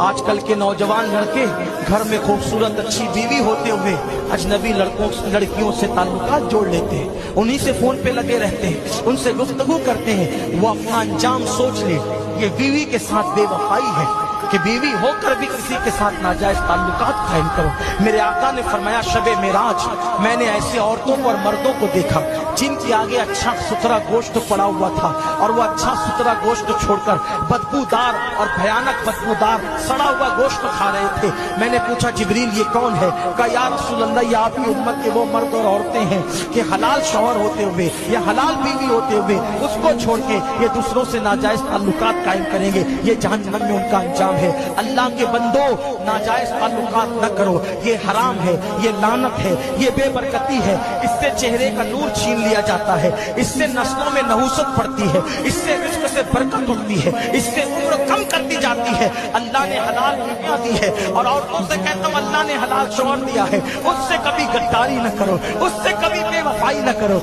آج کل کے نوجوان لڑکے گھر میں خوبصورت اچھی بیوی ہوتے ہوئے اجنبی لڑکیوں سے تعلقات جوڑ لیتے ہیں، انہی سے فون پہ لگے رہتے ہیں، ان سے گفتگو کرتے ہیں۔ وہ اپنا انجام سوچ لے، یہ بیوی کے ساتھ بے وفائی ہے کہ بیوی ہو کر بھی کسی کے ساتھ ناجائز تعلقات قائم کرو۔ میرے آقا نے فرمایا شب معراج میں نے ایسے عورتوں اور مردوں کو دیکھا جن کے آگے اچھا ستھرا گوشت پڑا ہوا تھا اور وہ اچھا ستھرا گوشت چھوڑ کر بدبودار اور بھیانک بدبودار سڑا ہوا گوشت کھا رہے تھے۔ میں نے پوچھا جبریل یہ کون ہے؟ کہا یا رسول اللہ یہ آپ کی امت کے وہ مرد اور عورتیں ہیں کہ حلال شوہر ہوتے ہوئے یا حلال بیوی ہوتے ہوئے اس کو چھوڑ کے یہ دوسروں سے ناجائز تعلقات قائم کریں گے، یہ جہنم میں ان کا انجام ہے۔ اللہ کے بندو ناجائز تعلقات نہ کرو، یہ حرام ہے، یہ لعنت ہے، یہ بے برکتی ہے۔ اس سے چہرے کا نور چھین لیا جاتا ہے، اس سے نسلوں میں نحوست پڑتی ہے، اس سے رزق سے برکت اٹھتی ہے، اس سے عمر کم کر دی جاتی ہے۔ اللہ نے حلال بیویاں دی ہے اور عورتوں سے کہتا ہوں اللہ نے حلال شوہر دیا ہے، اس سے کبھی غداری نہ کرو، اس سے کبھی بے وفائی نہ کرو۔